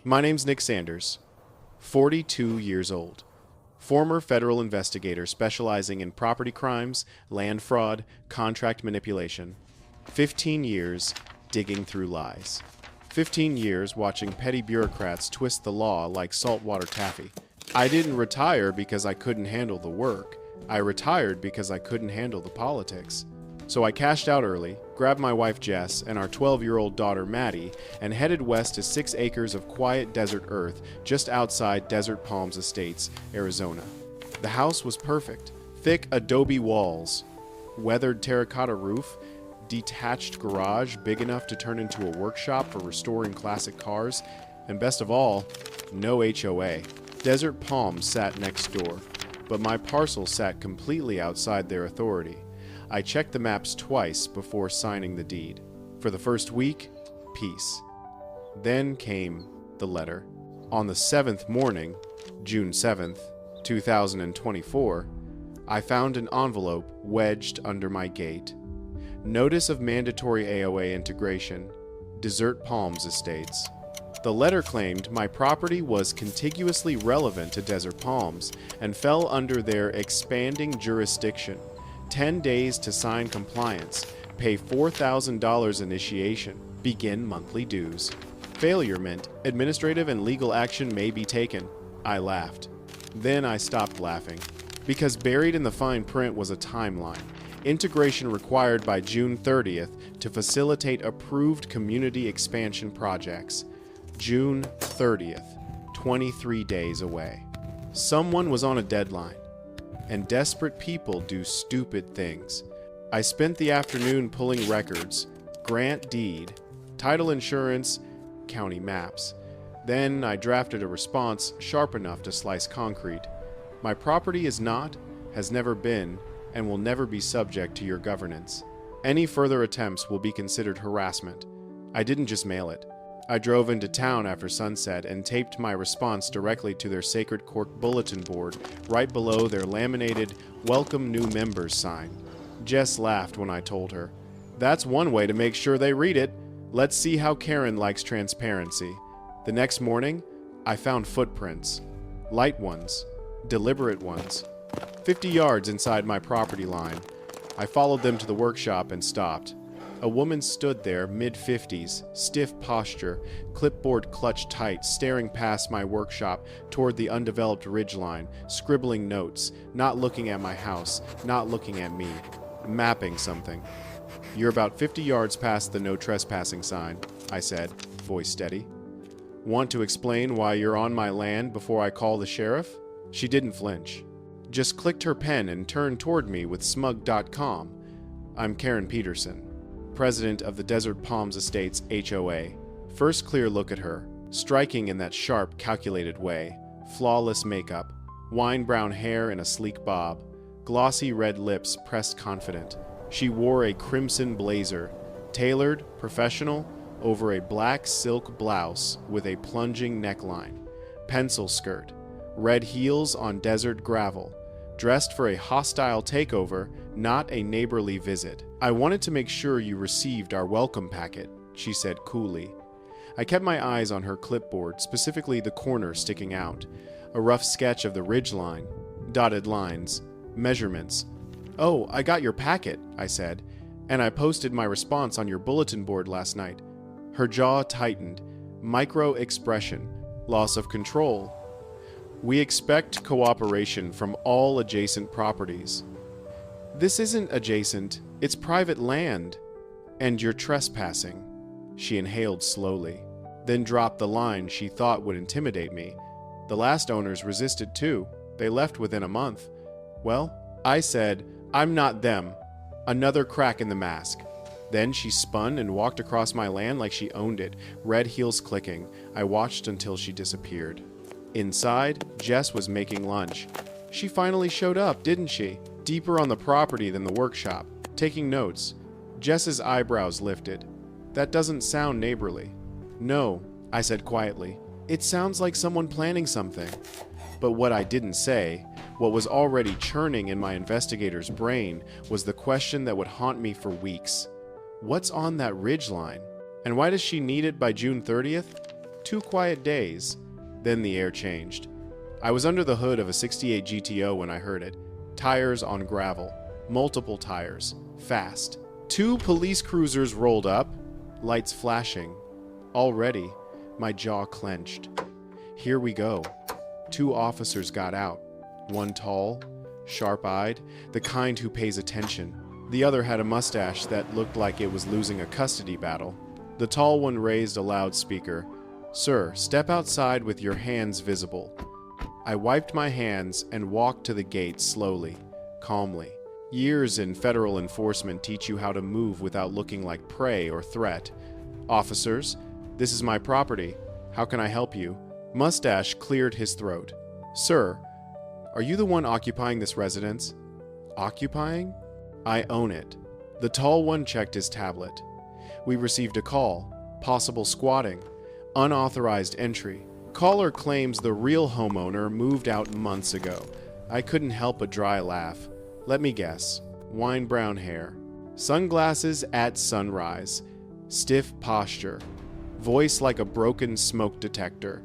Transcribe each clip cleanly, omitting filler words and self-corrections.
My name's Nick Sanders, 42 years old, former federal investigator specializing in property crimes, land fraud, contract manipulation. 15 years digging through lies. 15 years watching petty bureaucrats twist the law like saltwater taffy. I didn't retire because I couldn't handle the work. I retired because I couldn't handle the politics. So I cashed out early, grabbed my wife Jess and our 12-year-old daughter Maddie, and headed west to 6 acres of quiet desert earth just outside Desert Palms Estates, Arizona. The house was perfect. Thick adobe walls, weathered terracotta roof, detached garage big enough to turn into a workshop for restoring classic cars, and best of all, no HOA. Desert Palms sat next door, but my parcel sat completely outside their authority. I checked the maps twice before signing the deed. For the first week, peace. Then came the letter. On the 7th morning, June 7th, 2024, I found an envelope wedged under my gate. Notice of mandatory AOA integration, Desert Palms Estates. The letter claimed my property was contiguously relevant to Desert Palms and fell under their expanding jurisdiction. 10 days to sign compliance, pay $4,000 initiation, begin monthly dues. Failure meant administrative and legal action may be taken. I laughed. Then I stopped laughing, because buried in the fine print was a timeline. Integration required by June 30th to facilitate approved community expansion projects. June 30th, 23 days away. Someone was on a deadline. And desperate people do stupid things. I spent the afternoon pulling records, grant deed, title insurance, county maps. Then I drafted a response sharp enough to slice concrete. My property is not, has never been, and will never be subject to your governance. Any further attempts will be considered harassment. I didn't just mail it. I drove into town after sunset and taped my response directly to their sacred cork bulletin board right below their laminated Welcome New Members sign. Jess laughed when I told her. That's one way to make sure they read it. Let's see how Karen likes transparency. The next morning, I found footprints. Light ones. Deliberate ones. 50 yards inside my property line. I followed them to the workshop and stopped. A woman stood there, mid-50s, stiff posture, clipboard clutched tight, staring past my workshop toward the undeveloped ridgeline, scribbling notes, not looking at my house, not looking at me, mapping something. You're about 50 yards past the no trespassing sign, I said, voice steady. Want to explain why you're on my land before I call the sheriff? She didn't flinch. Just clicked her pen and turned toward me with smug.com. I'm Karen Peterson, president of the Desert Palms Estates HOA. First clear look at her, striking in that sharp, calculated way. Flawless makeup, wine-brown hair in a sleek bob, glossy red lips pressed confident. She wore a crimson blazer, tailored, professional, over a black silk blouse with a plunging neckline, pencil skirt, red heels on desert gravel, dressed for a hostile takeover, not a neighborly visit. I wanted to make sure you received our welcome packet, she said coolly. I kept my eyes on her clipboard, specifically the corner sticking out. A rough sketch of the ridgeline, dotted lines, measurements. Oh, I got your packet, I said, and I posted my response on your bulletin board last night. Her jaw tightened. Micro-expression. Loss of control. We expect cooperation from all adjacent properties. This isn't adjacent, it's private land. And you're trespassing. She inhaled slowly, then dropped the line she thought would intimidate me. The last owners resisted too. They left within a month. Well, I said, I'm not them. Another crack in the mask. Then she spun and walked across my land like she owned it, red heels clicking. I watched until she disappeared. Inside, Jess was making lunch. She finally showed up, didn't she? Deeper on the property than the workshop, taking notes. Jess's eyebrows lifted. That doesn't sound neighborly. No, I said quietly. It sounds like someone planning something. But what I didn't say, what was already churning in my investigator's brain, was the question that would haunt me for weeks. What's on that ridgeline? And why does she need it by June 30th? 2 quiet days. Then the air changed. I was under the hood of a '68 GTO when I heard it. Tires on gravel. Multiple tires. Fast. 2 police cruisers rolled up. Lights flashing. Already, my jaw clenched. Here we go. 2 officers got out. One tall, sharp-eyed, the kind who pays attention. The other had a mustache that looked like it was losing a custody battle. The tall one raised a loudspeaker. "Sir, step outside with your hands visible." I wiped my hands and walked to the gate slowly, calmly. Years in federal enforcement teach you how to move without looking like prey or threat. "Officers, this is my property. How can I help you?" Mustache cleared his throat. "Sir, are you the one occupying this residence?" "Occupying? I own it." The tall one checked his tablet. "We received a call. Possible squatting. Unauthorized entry. Caller claims the real homeowner moved out months ago." I couldn't help a dry laugh. "Let me guess. Wine brown hair. Sunglasses at sunrise. Stiff posture. Voice like a broken smoke detector."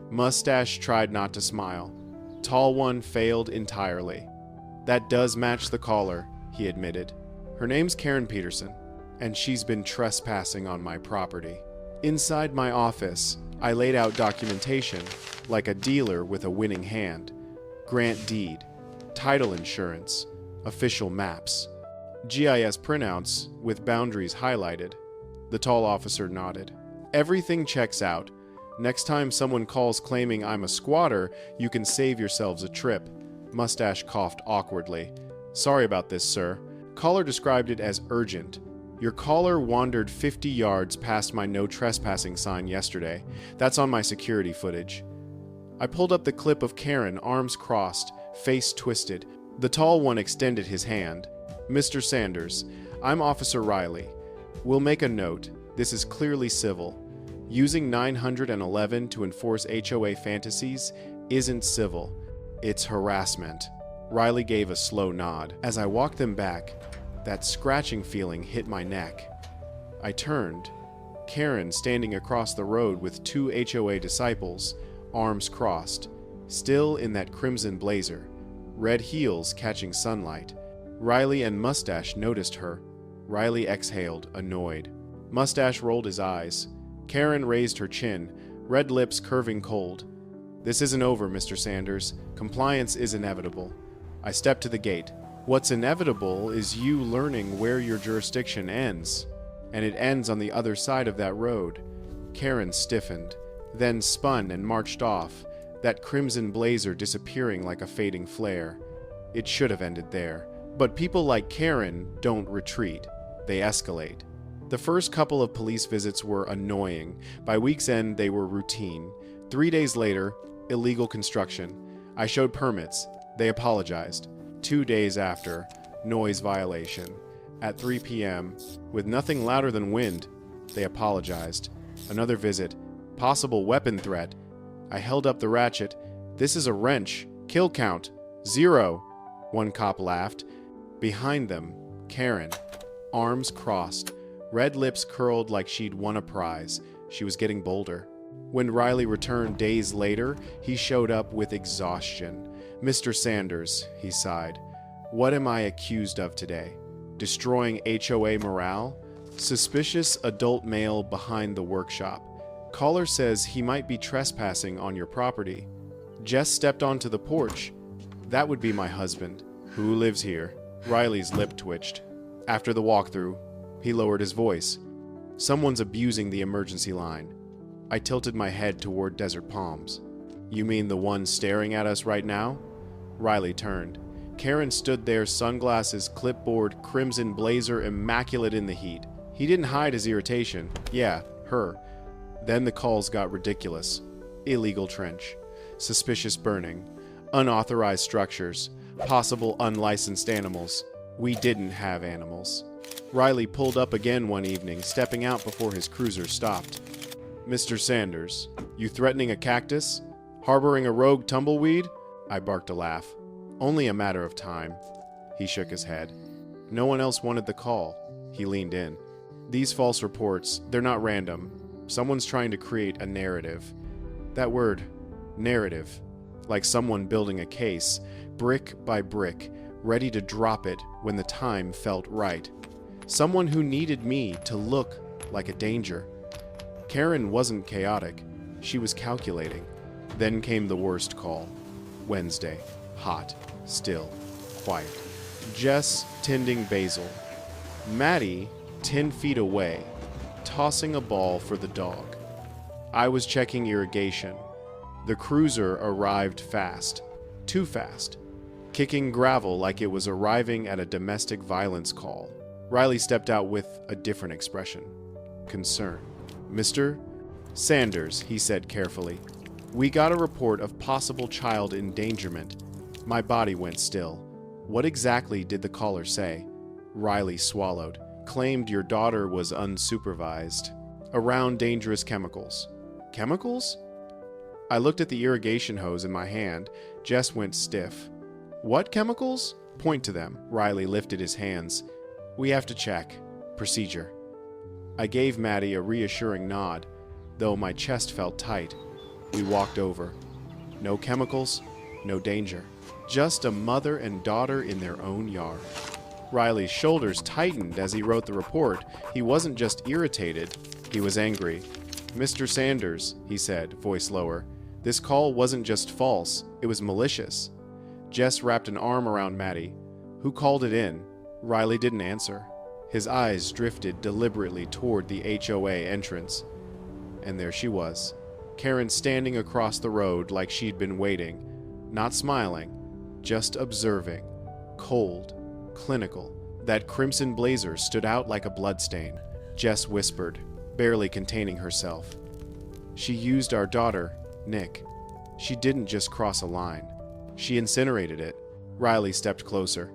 Mustache tried not to smile. Tall one failed entirely. "That does match the caller," he admitted. "Her name's Karen Peterson, and she's been trespassing on my property." Inside my office, I laid out documentation, like a dealer with a winning hand. Grant deed, title insurance, official maps, GIS printouts with boundaries highlighted. The tall officer nodded. "Everything checks out. Next time someone calls claiming I'm a squatter, you can save yourselves a trip." Mustache coughed awkwardly. "Sorry about this, sir." Caller described it as urgent. "Your caller wandered 50 yards past my no trespassing sign yesterday. That's on my security footage." I pulled up the clip of Karen, arms crossed, face twisted. The tall one extended his hand. "Mr. Sanders, I'm Officer Riley. We'll make a note. This is clearly civil. Using 911 to enforce HOA fantasies isn't civil. It's harassment." Riley gave a slow nod. As I walked them back, that scratching feeling hit my neck. I turned. Karen standing across the road with 2 HOA disciples, arms crossed, still in that crimson blazer, red heels catching sunlight. Riley and Mustache noticed her. Riley exhaled, annoyed. Mustache rolled his eyes. Karen raised her chin, red lips curving cold. "This isn't over, Mr. Sanders. Compliance is inevitable." I stepped to the gate. "What's inevitable is you learning where your jurisdiction ends, and it ends on the other side of that road." Karen stiffened, then spun and marched off, that crimson blazer disappearing like a fading flare. It should have ended there. But people like Karen don't retreat. They escalate. The first couple of police visits were annoying. By week's end, they were routine. 3 days later, illegal construction. I showed permits. They apologized. 2 days after, noise violation. At 3 p.m., with nothing louder than wind, they apologized. Another visit. Possible weapon threat. I held up the ratchet. "This is a wrench. Kill count. 0. One cop laughed. Behind them, Karen. Arms crossed. Red lips curled like she'd won a prize. She was getting bolder. When Riley returned days later, he showed up with exhaustion. "Mr. Sanders," he sighed. "What am I accused of today? Destroying HOA morale? Suspicious adult male behind the workshop. Caller says he might be trespassing on your property. Jess stepped onto the porch. That would be my husband. Who lives here?" Riley's lip twitched. After the walkthrough, he lowered his voice. "Someone's abusing the emergency line." I tilted my head toward Desert Palms. "You mean the one staring at us right now?" Riley turned. Karen stood there, sunglasses, clipboard, crimson blazer, immaculate in the heat. He didn't hide his irritation. Yeah, her. Then the calls got ridiculous. Illegal trench. Suspicious burning. Unauthorized structures. Possible unlicensed animals. We didn't have animals. Riley pulled up again one evening, stepping out before his cruiser stopped. "Mr. Sanders, you threatening a cactus? Harboring a rogue tumbleweed?" I barked a laugh. "Only a matter of time." He shook his head. "No one else wanted the call." He leaned in. "These false reports, they're not random. Someone's trying to create a narrative. That word, narrative, like someone building a case, brick by brick, ready to drop it when the time felt right. Someone who needed me to look like a danger. Karen wasn't chaotic. She was calculating. Then came the worst call. Wednesday. Hot. Still. Quiet. Jess tending basil. Maddie 10 feet away, tossing a ball for the dog. I was checking irrigation. The cruiser arrived fast. Too fast. Kicking gravel like it was arriving at a domestic violence call. Riley stepped out with a different expression. Concern. Mr. Sanders, he said carefully. We got a report of possible child endangerment. My body went still. What exactly did the caller say? Riley swallowed. Claimed your daughter was unsupervised. Around dangerous chemicals. Chemicals? I looked at the irrigation hose in my hand. Jess went stiff. What chemicals? Point to them. Riley lifted his hands. We have to check. Procedure. I gave Maddie a reassuring nod, though my chest felt tight. We walked over. No chemicals, no danger. Just a mother and daughter in their own yard. Riley's shoulders tightened as he wrote the report. He wasn't just irritated, he was angry. Mr. Sanders, he said, voice lower. This call wasn't just false, it was malicious. Jess wrapped an arm around Maddie. Who called it in? Riley didn't answer. His eyes drifted deliberately toward the HOA entrance. And there she was, Karen standing across the road like she'd been waiting, not smiling, just observing, cold, clinical. That crimson blazer stood out like a bloodstain. Jess whispered, barely containing herself. She used our daughter, Nick. She didn't just cross a line. She incinerated it. Riley stepped closer.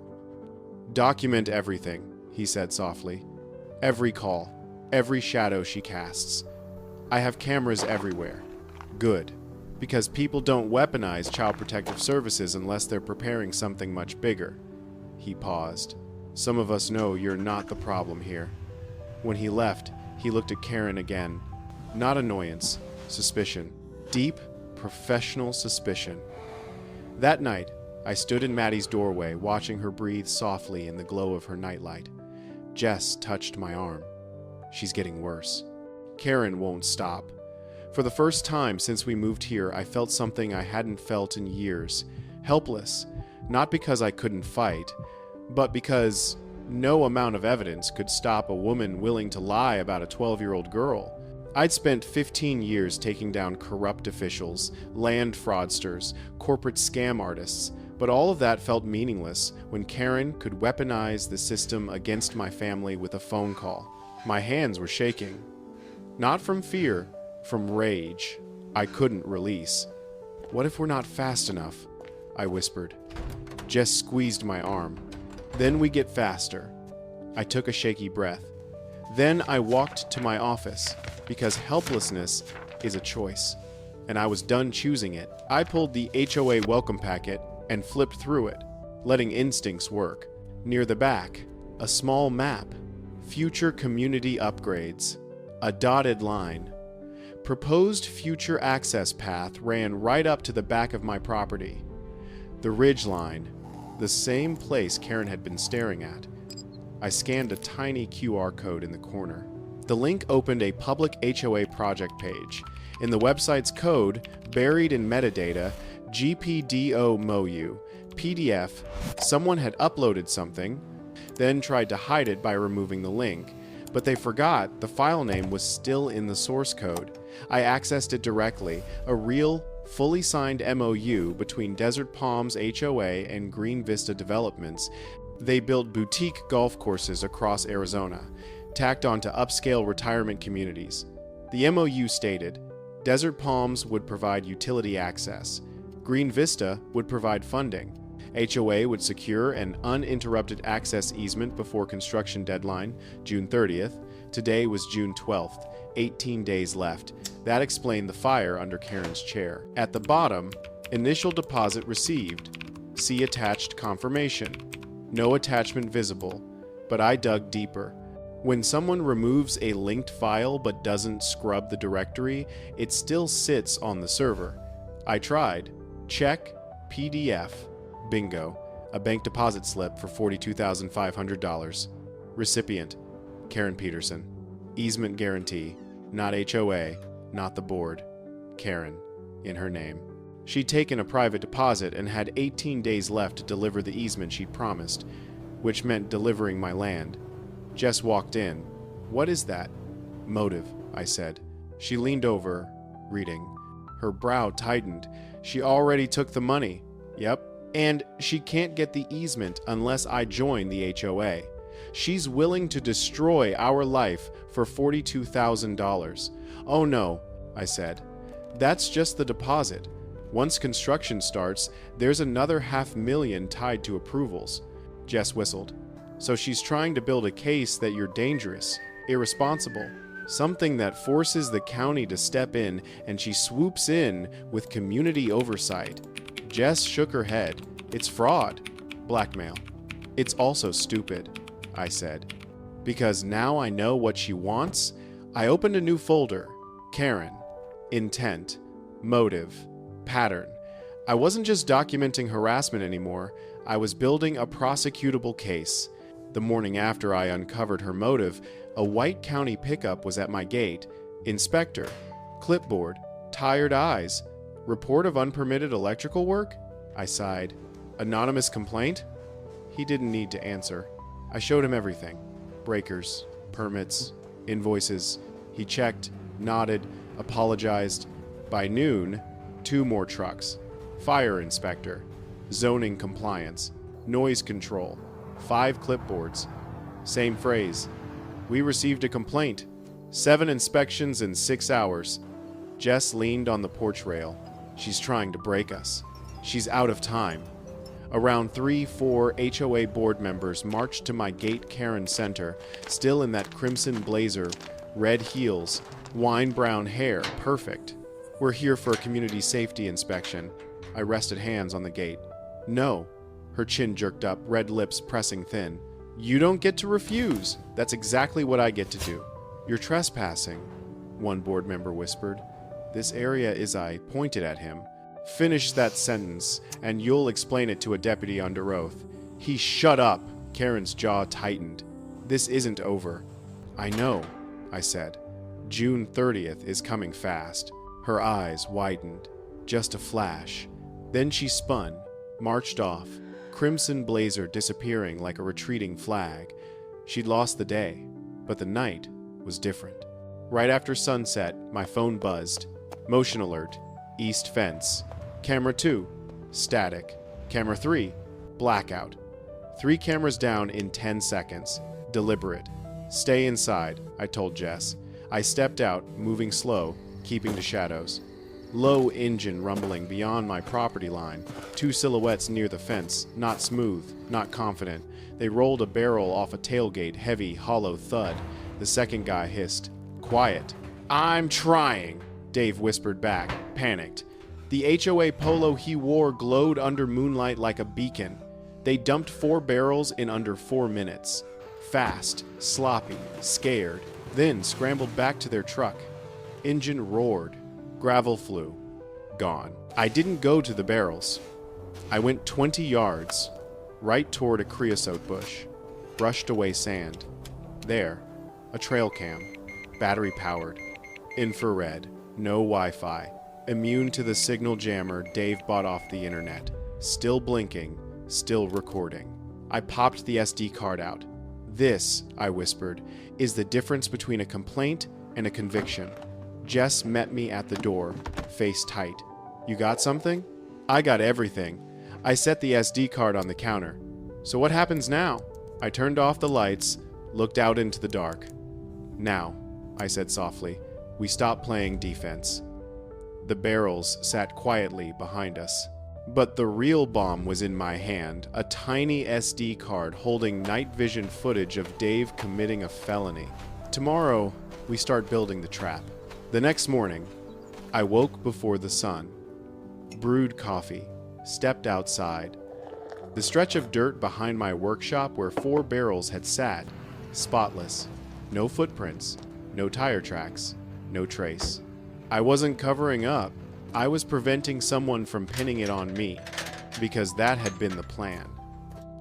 Document everything, he said softly. Every call, every shadow she casts. I have cameras everywhere. Good, because people don't weaponize Child Protective Services unless they're preparing something much bigger. He paused. Some of us know you're not the problem here. When he left, he looked at Karen again. Not annoyance, suspicion. Deep, professional suspicion. That night, I stood in Maddie's doorway, watching her breathe softly in the glow of her nightlight. Jess touched my arm. She's getting worse. Karen won't stop. For the first time since we moved here, I felt something I hadn't felt in years. Helpless. Not because I couldn't fight, but because no amount of evidence could stop a woman willing to lie about a 12-year-old girl. I'd spent 15 years taking down corrupt officials, land fraudsters, corporate scam artists, but all of that felt meaningless when Karen could weaponize the system against my family with a phone call. My hands were shaking. Not from fear, from rage. I couldn't release. What if we're not fast enough? I whispered. Jess squeezed my arm. Then we get faster. I took a shaky breath. Then I walked to my office, because helplessness is a choice, and I was done choosing it. I pulled the HOA welcome packet and flipped through it, letting instincts work. Near the back, a small map. Future community upgrades. A dotted line. Proposed future access path ran right up to the back of my property. The ridge line, the same place Karen had been staring at. I scanned a tiny QR code in the corner. The link opened a public HOA project page. In the website's code, buried in metadata, GPDO MOU, PDF, someone had uploaded something, then tried to hide it by removing the link. But they forgot the file name was still in the source code. I accessed it directly, a real, fully signed MOU between Desert Palms HOA and Green Vista Developments. They built boutique golf courses across Arizona, tacked onto upscale retirement communities. The MOU stated, Desert Palms would provide utility access. Green Vista would provide funding. HOA would secure an uninterrupted access easement before construction deadline, June 30th. Today was June 12th, 18 days left. That explained the fire under Karen's chair. At the bottom, initial deposit received. See attached confirmation. No attachment visible, but I dug deeper. When someone removes a linked file but doesn't scrub the directory, it still sits on the server. I tried. Check, PDF, bingo, a bank deposit slip for $42,500. Recipient, Karen Peterson. Easement guarantee, not HOA, not the board. Karen, in her name. She'd taken a private deposit and had 18 days left to deliver the easement she'd promised, which meant delivering my land. Jess walked in. "What is that?" "Motive," I said. She leaned over, reading. Her brow tightened. "She already took the money." "Yep. And she can't get the easement unless I join the HOA. She's willing to destroy our life for $42,000. "Oh no," I said. "That's just the deposit. Once construction starts, there's another $500,000 tied to approvals." Jess whistled. "So she's trying to build a case that you're dangerous, irresponsible, something that forces the county to step in, and she swoops in with community oversight." Jess shook her head. "It's fraud. Blackmail. It's also stupid," I said. "Because now I know what she wants." I opened a new folder. Karen. Intent. Motive. Pattern. I wasn't just documenting harassment anymore. I was building a prosecutable case. The morning after I uncovered her motive, a white county pickup was at my gate. Inspector. Clipboard. Tired eyes. Report of unpermitted electrical work? I sighed. Anonymous complaint? He didn't need to answer. I showed him everything. Breakers, permits, invoices. He checked, nodded, apologized. By noon, 2 more trucks. Fire inspector. Zoning compliance. Noise control. 5 clipboards. Same phrase. We received a complaint. 7 inspections in 6 hours. Jess leaned on the porch rail. She's trying to break us. She's out of time. Around 3-4 HOA board members marched to my gate Karen Center, still in that crimson blazer, red heels, wine brown hair, perfect. "We're here for a community safety inspection." I rested hands on the gate. "No." Her chin jerked up, red lips pressing thin. "You don't get to refuse. That's exactly what I get to do." "You're trespassing," one board member whispered. "This area is," I pointed at him. "Finish that sentence, and you'll explain it to a deputy under oath." He shut up. Karen's jaw tightened. "This isn't over." "I know," I said. "June 30th is coming fast." Her eyes widened. Just a flash. Then she spun, marched off, crimson blazer disappearing like a retreating flag. She'd lost the day, but the night was different. Right after sunset, my phone buzzed. Motion alert. East fence. Camera 2. Static. Camera 3. Blackout. 3 cameras down in 10 seconds. Deliberate. "Stay inside," I told Jess. I stepped out, moving slow, keeping the shadows. Low engine rumbling beyond my property line. 2 silhouettes near the fence, not smooth, not confident. They rolled a barrel off a tailgate, heavy, hollow thud. The second guy hissed, "Quiet." "I'm trying," Dave whispered back, panicked. The HOA polo he wore glowed under moonlight like a beacon. They dumped 4 barrels in under 4 minutes. Fast, sloppy, scared, then scrambled back to their truck. Engine roared. Gravel flew. Gone. I didn't go to the barrels. I went 20 yards, right toward a creosote bush. Brushed away sand. There, a trail cam. Battery powered. Infrared. No Wi-Fi. Immune to the signal jammer Dave bought off the internet. Still blinking, still recording. I popped the SD card out. "This," I whispered, "is the difference between a complaint and a conviction." Jess met me at the door, face tight. "You got something?" "I got everything." I set the SD card on the counter. "So what happens now?" I turned off the lights, looked out into the dark. "Now," I said softly, "we stop playing defense." The barrels sat quietly behind us. But the real bomb was in my hand, a tiny SD card holding night vision footage of Dave committing a felony. Tomorrow, we start building the trap. The next morning, I woke before the sun, brewed coffee, stepped outside. The stretch of dirt behind my workshop where 4 barrels had sat, spotless. No footprints, no tire tracks, no trace. I wasn't covering up. I was preventing someone from pinning it on me, because that had been the plan.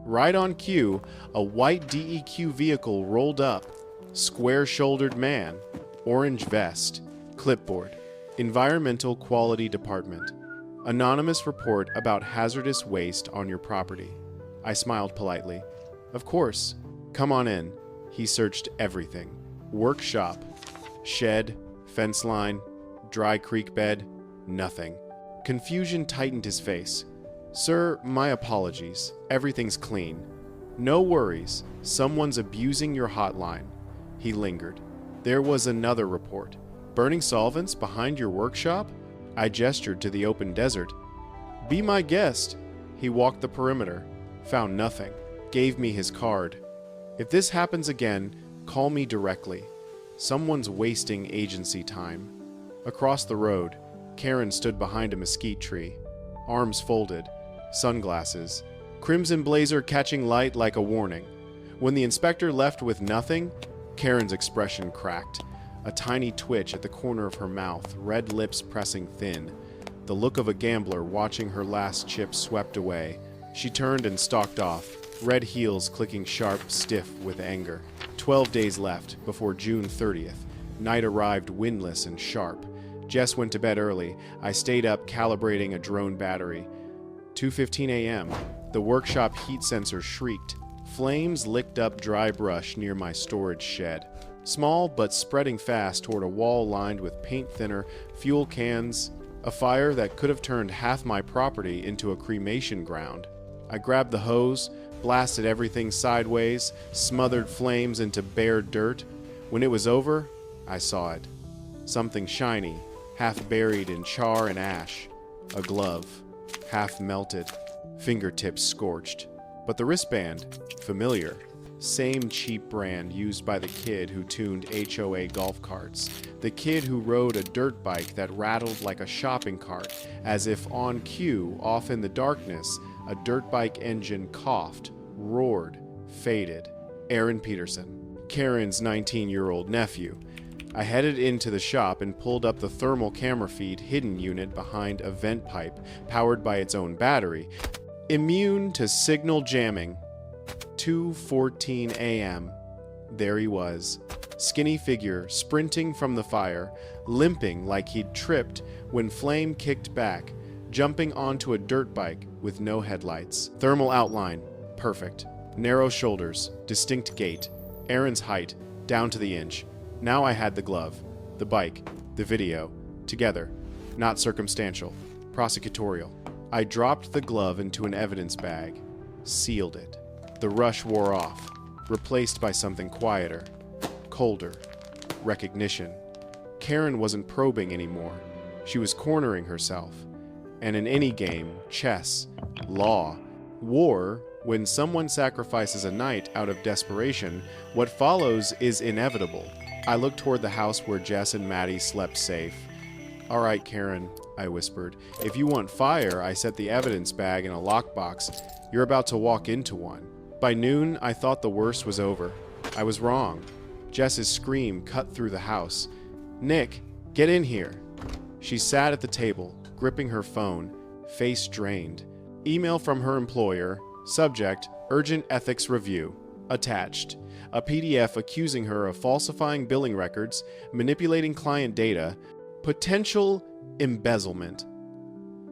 Right on cue, a white DEQ vehicle rolled up. Square-shouldered man, orange vest, clipboard, Environmental Quality Department. Anonymous report about hazardous waste on your property. I smiled politely. Of course. Come on in. He searched everything. Workshop, shed, fence line, dry creek bed, nothing. Confusion tightened his face. Sir, my apologies. Everything's clean. No worries. Someone's abusing your hotline. He lingered. There was another report. Burning solvents behind your workshop? I gestured to the open desert. Be my guest. He walked the perimeter. Found nothing. Gave me his card. If this happens again, call me directly. Someone's wasting agency time. Across the road, Karen stood behind a mesquite tree. Arms folded. Sunglasses. Crimson blazer catching light like a warning. When the inspector left with nothing, Karen's expression cracked. A tiny twitch at the corner of her mouth, red lips pressing thin. The look of a gambler watching her last chip swept away. She turned and stalked off, red heels clicking sharp, stiff with anger. 12 days left, before June 30th. Night arrived windless and sharp. Jess went to bed early. I stayed up calibrating a drone battery. 2:15 a.m. The workshop heat sensor shrieked. Flames licked up dry brush near my storage shed. Small but spreading fast toward a wall lined with paint thinner, fuel cans, a fire that could have turned half my property into a cremation ground. I grabbed the hose, blasted everything sideways, smothered flames into bare dirt. When it was over, I saw it. Something shiny, half buried in char and ash. A glove, half melted, fingertips scorched. But the wristband, familiar. Same cheap brand used by the kid who tuned HOA golf carts. The kid who rode a dirt bike that rattled like a shopping cart, as if on cue, off in the darkness, a dirt bike engine coughed, roared, faded. Aaron Peterson, Karen's 19-year-old nephew. I headed into the shop and pulled up the thermal camera feed hidden unit behind a vent pipe, powered by its own battery. Immune to signal jamming. 2:14 a.m. There he was. Skinny figure, sprinting from the fire, limping like he'd tripped when flame kicked back, jumping onto a dirt bike with no headlights. Thermal outline, perfect. Narrow shoulders, distinct gait. Aaron's height, down to the inch. Now I had the glove, the bike, the video, together. Not circumstantial, prosecutorial. I dropped the glove into an evidence bag, sealed it. The rush wore off, replaced by something quieter, colder. Recognition. Karen wasn't probing anymore. She was cornering herself. And in any game, chess, law, war, when someone sacrifices a night out of desperation, what follows is inevitable. I looked toward the house where Jess and Maddie slept safe. All right, Karen, I whispered. If you want fire, I set the evidence bag in a lockbox. You're about to walk into one. By noon, I thought the worst was over. I was wrong. Jess's scream cut through the house. Nick, get in here. She sat at the table, gripping her phone, face drained. Email from her employer. Subject, urgent ethics review. Attached. A PDF accusing her of falsifying billing records, manipulating client data, potential embezzlement.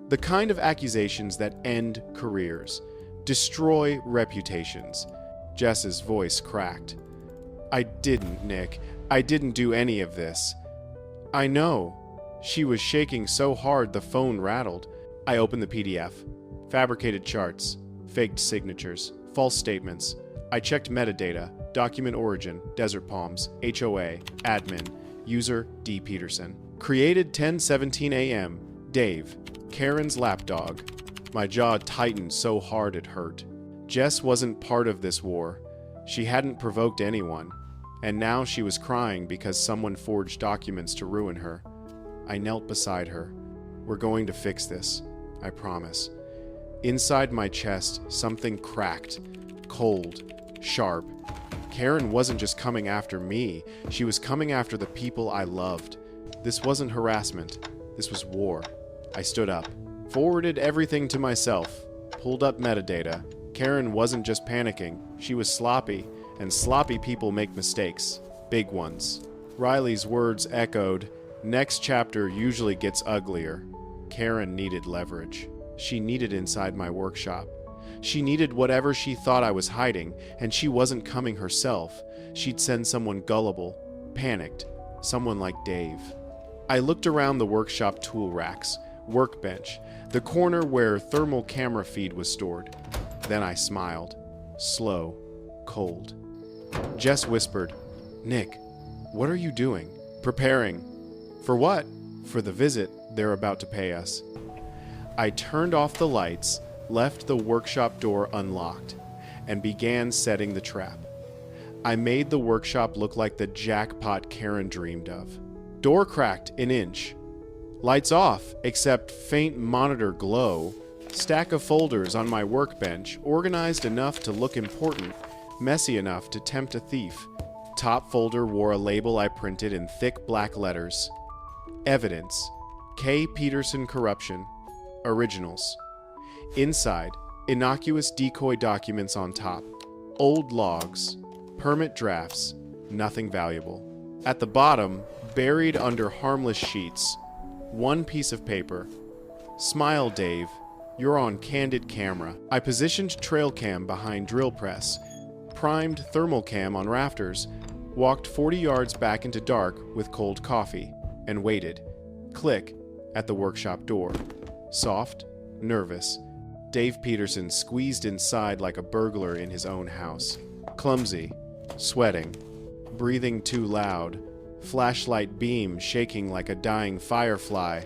The kind of accusations that end careers, destroy reputations. Jess's voice cracked. I didn't, Nick. I didn't do any of this. I know. She was shaking so hard the phone rattled. I opened the PDF. Fabricated charts, faked signatures, false statements. I checked metadata, document origin, Desert Palms, HOA, admin, user D. Peterson. Created 10:17 a.m. Dave, Karen's lapdog. My jaw tightened so hard it hurt. Jess wasn't part of this war. She hadn't provoked anyone. And now she was crying because someone forged documents to ruin her. I knelt beside her. We're going to fix this, I promise. Inside my chest, something cracked, cold, sharp. Karen wasn't just coming after me, she was coming after the people I loved. This wasn't harassment, this was war. I stood up, forwarded everything to myself, pulled up metadata. Karen wasn't just panicking, she was sloppy, and sloppy people make mistakes, big ones. Riley's words echoed, "Next chapter usually gets uglier." Karen needed leverage. She needed inside my workshop. She needed whatever she thought I was hiding, and she wasn't coming herself. She'd send someone gullible, panicked, someone like Dave. I looked around the workshop tool racks, workbench, the corner where thermal camera feed was stored. Then I smiled, slow, cold. Jess whispered, "Nick, what are you doing?" "Preparing." "For what?" "For the visit they're about to pay us." I turned off the lights, left the workshop door unlocked, and began setting the trap. I made the workshop look like the jackpot Karen dreamed of. Door cracked an inch. Lights off, except faint monitor glow. Stack of folders on my workbench, organized enough to look important, messy enough to tempt a thief. Top folder wore a label I printed in thick black letters. Evidence. K. Peterson Corruption. Originals. Inside, innocuous decoy documents on top. Old logs. Permit drafts. Nothing valuable. At the bottom, buried under harmless sheets, one piece of paper. "Smile, Dave. You're on candid camera." I positioned trail cam behind drill press, primed thermal cam on rafters, walked 40 yards back into dark with cold coffee, and waited. Click at the workshop door. Soft, nervous. Dave Peterson squeezed inside like a burglar in his own house. Clumsy, sweating, breathing too loud, flashlight beam shaking like a dying firefly.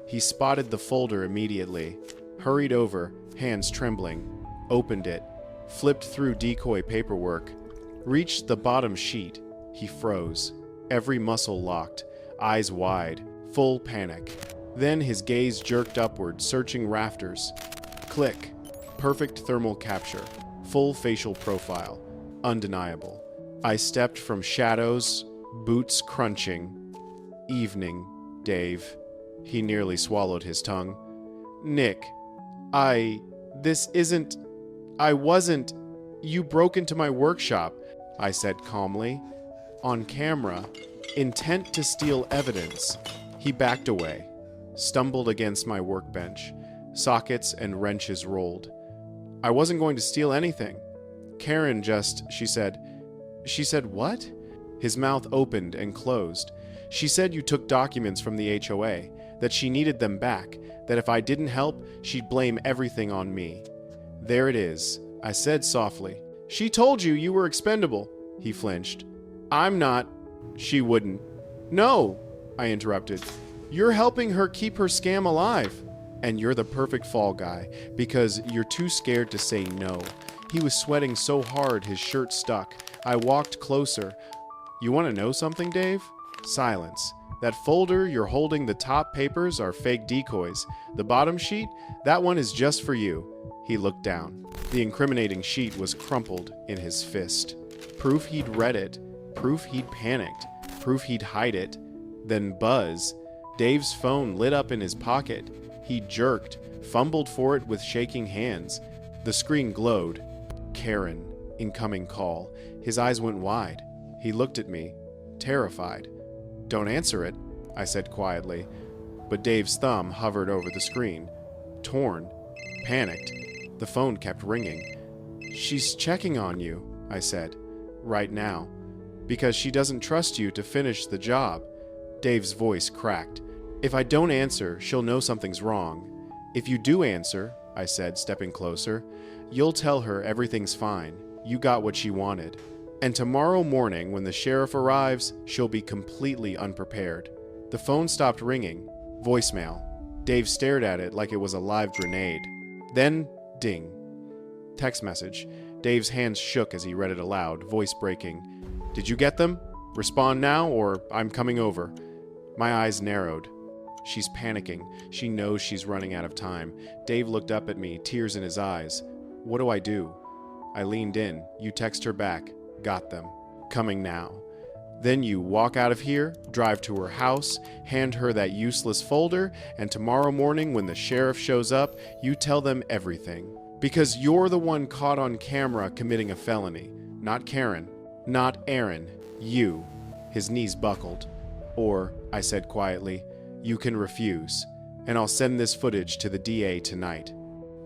He spotted the folder immediately, hurried over, hands trembling, opened it, flipped through decoy paperwork, reached the bottom sheet. He froze, every muscle locked, eyes wide, full panic. Then his gaze jerked upward, searching rafters. Click. Perfect thermal capture. Full facial profile. Undeniable. I stepped from shadows, boots crunching. "Evening, Dave." He nearly swallowed his tongue. "Nick, this isn't... I wasn't... You broke into my workshop," I said calmly. On camera, intent to steal evidence. He backed away, stumbled against my workbench. Sockets and wrenches rolled. "I wasn't going to steal anything. Karen just," she said. "She said what?" His mouth opened and closed. "She said you took documents from the HOA, that she needed them back, that if I didn't help, she'd blame everything on me." "There it is," I said softly. "She told you you were expendable." He flinched. "I'm not." "She wouldn't." "No," I interrupted. "You're helping her keep her scam alive. And you're the perfect fall guy, because you're too scared to say no." He was sweating so hard his shirt stuck. I walked closer. "You want to know something, Dave?" Silence. "That folder you're holding, the top papers are fake decoys. The bottom sheet, that one is just for you." He looked down. The incriminating sheet was crumpled in his fist. Proof he'd read it. Proof he'd panicked. Proof he'd hide it. Then buzz. Dave's phone lit up in his pocket. He jerked, fumbled for it with shaking hands. The screen glowed. Karen. Incoming call. His eyes went wide. He looked at me, terrified. "Don't answer it," I said quietly. But Dave's thumb hovered over the screen. Torn. Panicked. The phone kept ringing. "She's checking on you," I said. "Right now. Because she doesn't trust you to finish the job." Dave's voice cracked. "If I don't answer, she'll know something's wrong. If you do answer," I said, stepping closer, "you'll tell her everything's fine. You got what she wanted. And tomorrow morning, when the sheriff arrives, she'll be completely unprepared." The phone stopped ringing. Voicemail. Dave stared at it like it was a live grenade. Then, ding. Text message. Dave's hands shook as he read it aloud, voice breaking. "Did you get them? Respond now, or I'm coming over." My eyes narrowed. She's panicking. She knows she's running out of time. Dave looked up at me, tears in his eyes. "What do I do?" I leaned in. "You text her back. Got them. Coming now. Then you walk out of here, drive to her house, hand her that useless folder, and tomorrow morning when the sheriff shows up, you tell them everything. Because you're the one caught on camera committing a felony. Not Karen. Not Aaron. You. His knees buckled. Or, I said quietly, you can refuse, and I'll send this footage to the DA tonight.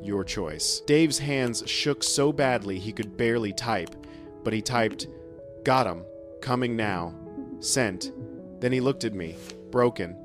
Your choice. Dave's hands shook so badly he could barely type, but he typed, "Got him. Coming now. Sent." Then he looked at me, broken.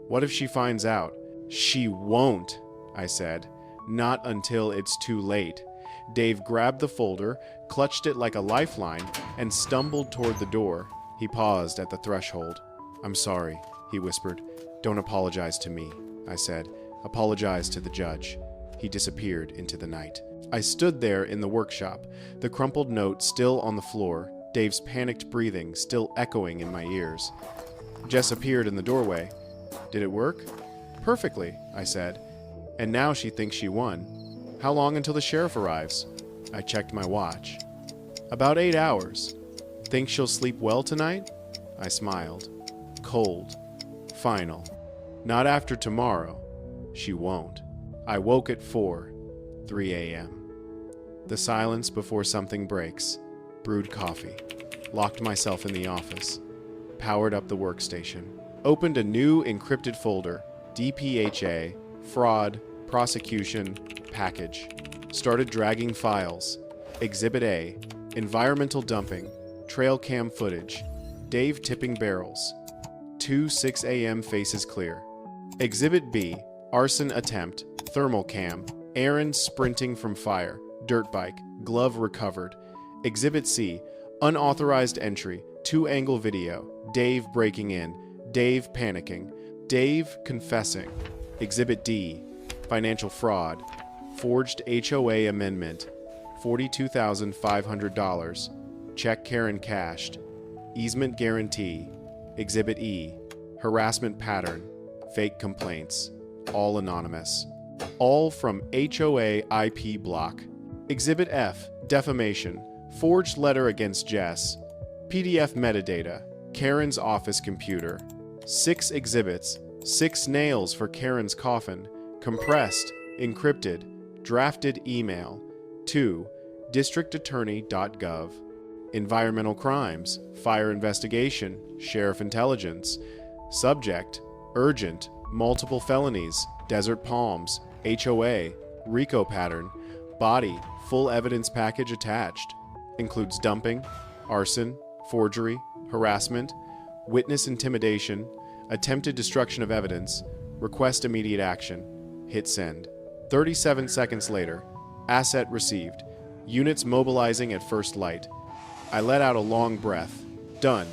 What if she finds out? She won't, I said. Not until it's too late. Dave grabbed the folder, clutched it like a lifeline, and stumbled toward the door. He paused at the threshold. "I'm sorry," he whispered. "Don't apologize to me," I said. "Apologize to the judge." He disappeared into the night. I stood there in the workshop, the crumpled note still on the floor, Dave's panicked breathing still echoing in my ears. Jess appeared in the doorway. "Did it work?" "Perfectly," I said. "And now she thinks she won. How long until the sheriff arrives?" I checked my watch. "About 8 hours. Think she'll sleep well tonight?" I smiled. Cold. Final. Not after tomorrow. She won't. I woke at 3 a.m. The silence before something breaks. Brewed coffee. Locked myself in the office. Powered up the workstation. Opened a new encrypted folder. DPHA. Fraud. Prosecution. Package. Started dragging files. Exhibit A. Environmental dumping. Trail cam footage. Dave tipping barrels. 6 a.m. faces clear. Exhibit B. Arson attempt. Thermal cam. Aaron sprinting from fire. Dirt bike. Glove recovered. Exhibit C. Unauthorized entry. 2-angle video. Dave breaking in. Dave panicking. Dave confessing. Exhibit D. Financial fraud. Forged HOA amendment. $42,500. Check Karen cashed. Easement guarantee. Exhibit E. Harassment pattern. Fake complaints. All anonymous. All from HOA IP block. Exhibit F. Defamation. Forged letter against Jess. PDF metadata. Karen's office computer. 6 exhibits. 6 nails for Karen's coffin. Compressed. Encrypted. Drafted email. 2. districtattorney.gov. Environmental crimes. Fire investigation. Sheriff intelligence. Subject. Urgent. Multiple felonies. Desert Palms. HOA. RICO pattern. Body. Full evidence package attached. Includes dumping, arson, forgery, harassment, witness intimidation, attempted destruction of evidence, request immediate action. Hit send. 37 seconds later. Asset received. Units mobilizing at first light. I let out a long breath. Done.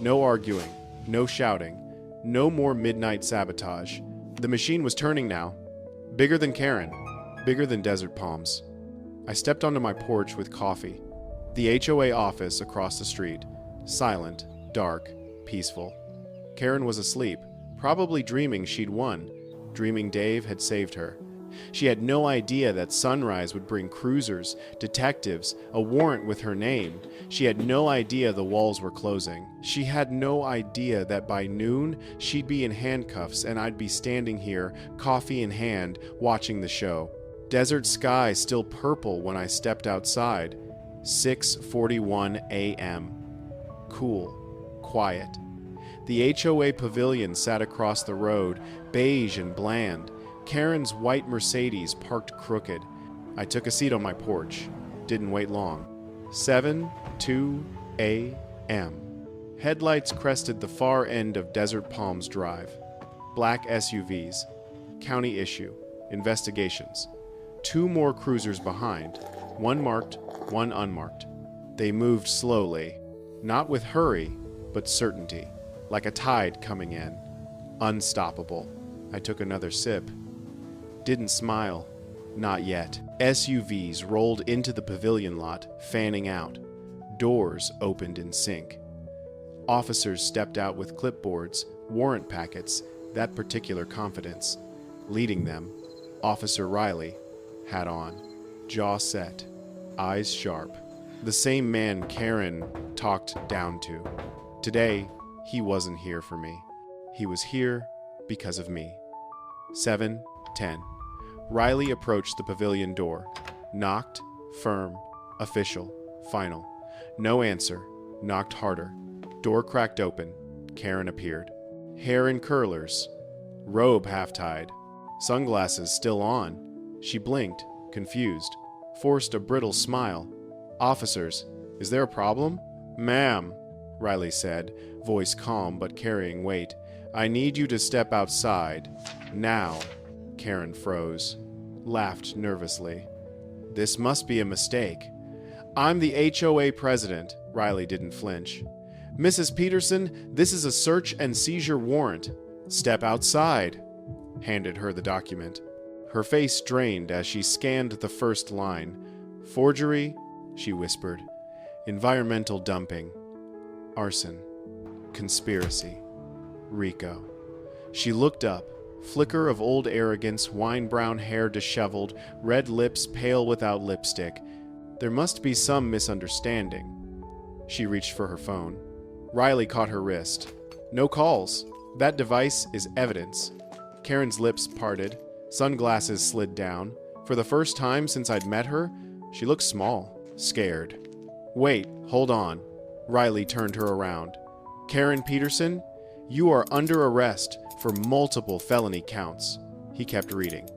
No arguing. No shouting. No more midnight sabotage. The machine was turning now. Bigger than Karen. Bigger than Desert Palms. I stepped onto my porch with coffee. The HOA office across the street. Silent, dark, peaceful. Karen was asleep, probably dreaming she'd won, dreaming Dave had saved her. She had no idea that sunrise would bring cruisers, detectives, a warrant with her name. She had no idea the walls were closing. She had no idea that by noon, she'd be in handcuffs and I'd be standing here, coffee in hand, watching the show. Desert sky still purple when I stepped outside. 6:41 a.m. Cool. Quiet. The HOA pavilion sat across the road, beige and bland. Karen's white Mercedes parked crooked. I took a seat on my porch. Didn't wait long. 7:02 a.m. Headlights crested the far end of Desert Palms Drive. Black SUVs. County issue. Investigations. 2 more cruisers behind. 1 marked, 1 unmarked. They moved slowly. Not with hurry, but certainty. Like a tide coming in. Unstoppable. I took another sip. Didn't smile. Not yet. SUVs rolled into the pavilion lot, fanning out. Doors opened in sync. Officers stepped out with clipboards, warrant packets, that particular confidence. Leading them, Officer Riley, hat on, jaw set, eyes sharp. The same man Karen talked down to. Today, he wasn't here for me. He was here because of me. 7:10. Riley approached the pavilion door. Knocked, firm, official, final. No answer. Knocked harder. Door cracked open. Karen appeared. Hair in curlers. Robe half-tied. Sunglasses still on. She blinked, confused. Forced a brittle smile. "Officers, is there a problem?" "Ma'am," Riley said, voice calm but carrying weight. "I need you to step outside. Now." Karen froze. Laughed nervously. "This must be a mistake." "I'm the HOA president." Riley didn't flinch. "Mrs. Peterson, this is a search and seizure warrant." "Step outside." Handed her the document. Her face strained as she scanned the first line. "Forgery," she whispered. "Environmental dumping. Arson. Conspiracy. RICO." She looked up. Flicker of old arrogance, wine-brown hair disheveled, red lips pale without lipstick. There must be some misunderstanding. She reached for her phone. Riley caught her wrist. "No calls. That device is evidence." Karen's lips parted. Sunglasses slid down. For the first time since I'd met her, she looked small, scared. "Wait, hold on." Riley turned her around. "Karen Peterson, you are under arrest for multiple felony counts." He kept reading.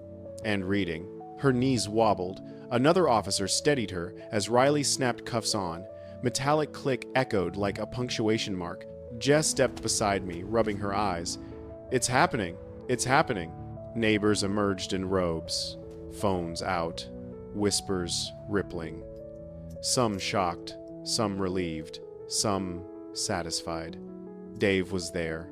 And reading. Her knees wobbled. Another officer steadied her as Riley snapped cuffs on. Metallic click echoed like a punctuation mark. Jess stepped beside me, rubbing her eyes. "It's happening. It's happening." Neighbors emerged in robes. Phones out. Whispers rippling. Some shocked. Some relieved. Some satisfied. Dave was there.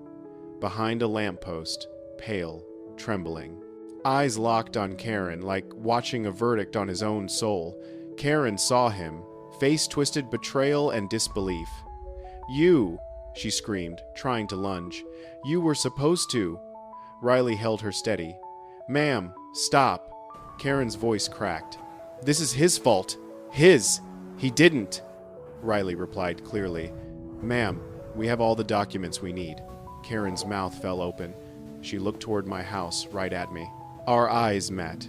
Behind a lamppost, pale, trembling. Eyes locked on Karen, like watching a verdict on his own soul. Karen saw him, face twisted betrayal and disbelief. "You!" she screamed, trying to lunge. "You were supposed to." Riley held her steady. "Ma'am, stop." Karen's voice cracked. "This is his fault. His. He didn't." Riley replied clearly. "Ma'am, we have all the documents we need." Karen's mouth fell open. She looked toward my house, right at me. Our eyes met.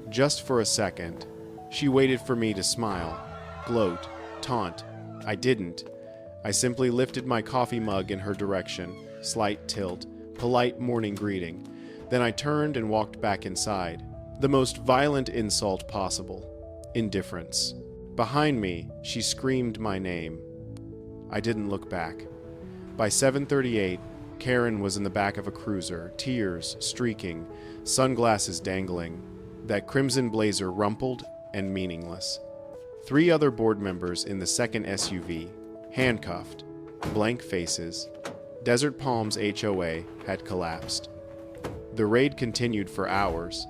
Just for a second. She waited for me to smile, gloat, taunt. I didn't. I simply lifted my coffee mug in her direction, slight tilt, polite morning greeting. Then I turned and walked back inside. The most violent insult possible. Indifference. Behind me, she screamed my name. I didn't look back. By 7:38, Karen was in the back of a cruiser, tears streaking, sunglasses dangling. That crimson blazer rumpled and meaningless. 3 other board members in the second SUV, handcuffed, blank faces. Desert Palms HOA had collapsed. The raid continued for hours.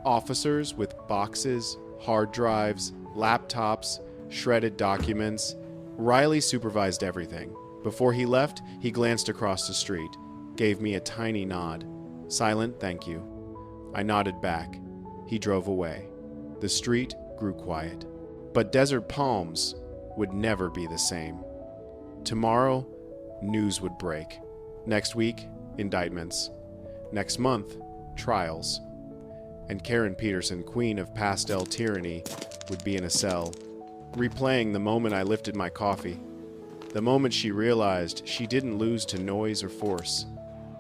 Officers with boxes, hard drives, laptops, shredded documents. Riley supervised everything. Before he left, he glanced across the street, gave me a tiny nod. Silent thank you. I nodded back. He drove away. The street grew quiet. But Desert Palms would never be the same. Tomorrow, news would break. Next week, indictments. Next month, trials. And Karen Peterson, queen of pastel tyranny, would be in a cell, replaying the moment I lifted my coffee. The moment she realized she didn't lose to noise or force.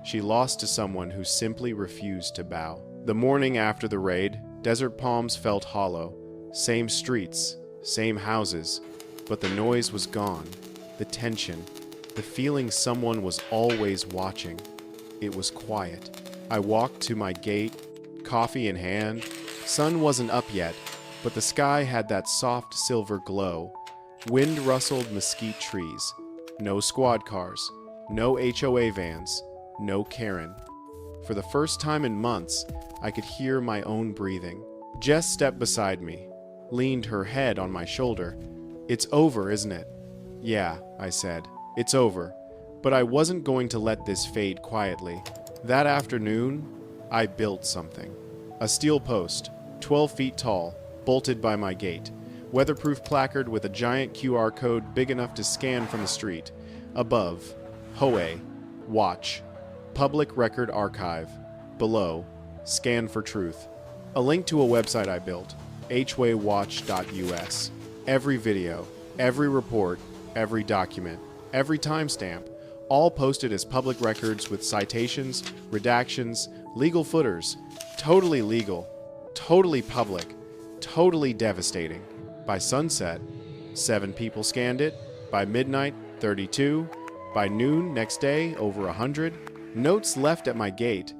She lost to someone who simply refused to bow. The morning after the raid, Desert Palms felt hollow. Same streets, same houses, but the noise was gone. The tension, the feeling someone was always watching. It was quiet. I walked to my gate, coffee in hand. Sun wasn't up yet, but the sky had that soft silver glow. Wind-rustled mesquite trees. No squad cars. No HOA vans. No Karen. For the first time in months, I could hear my own breathing. Jess stepped beside me, leaned her head on my shoulder. "It's over, isn't it?" "Yeah," I said. "It's over." But I wasn't going to let this fade quietly. That afternoon, I built something. A steel post, 12 feet tall, bolted by my gate. Weatherproof placard with a giant QR code big enough to scan from the street. Above, HOA, watch, public record archive. Below, scan for truth. A link to a website I built, HOAwatch.us. Every video, every report, every document, every timestamp, all posted as public records with citations, redactions, legal footers. Totally legal, totally public, totally devastating. By sunset, 7 people scanned it. By midnight, 32. By noon next day, over 100. Notes left at my gate.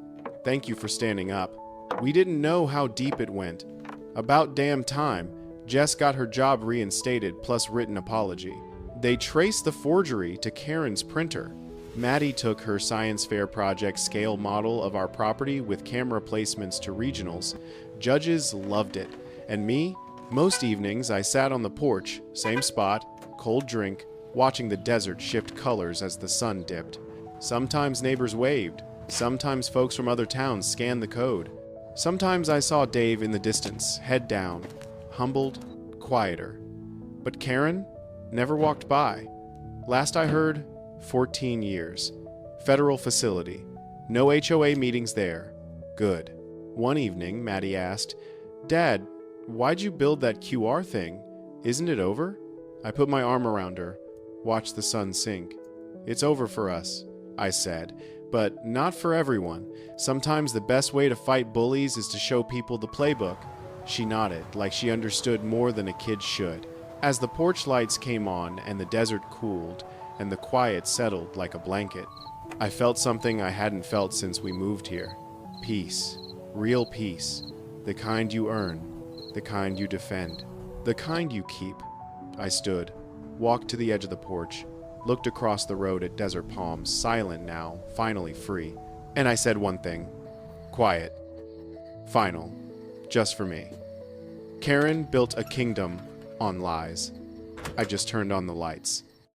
Thank you for standing up. We didn't know how deep it went. About damn time, Jess got her job reinstated plus written apology. They traced the forgery to Karen's printer. Maddie took her science fair project scale model of our property with camera placements to regionals. Judges loved it. And me? Most evenings I sat on the porch, same spot, cold drink, watching the desert shift colors as the sun dipped. Sometimes neighbors waved. Sometimes folks from other towns scanned the code. Sometimes I saw Dave in the distance, head down, humbled, quieter. But Karen never walked by. Last I heard, 14 years. Federal facility. No HOA meetings there. Good. One evening, Maddie asked, "Dad, why'd you build that QR thing? Isn't it over?" I put my arm around her, watched the sun sink. "It's over for us," I said, "but not for everyone. Sometimes the best way to fight bullies is to show people the playbook." She nodded, like she understood more than a kid should. As the porch lights came on and the desert cooled, and the quiet settled like a blanket, I felt something I hadn't felt since we moved here. Peace. Real peace. The kind you earn. The kind you defend. The kind you keep. I stood, walked to the edge of the porch, looked across the road at desert palms, silent now, finally free. And I said one thing. Quiet. Final. Just for me. Karen built a kingdom on lies. I just turned on the lights.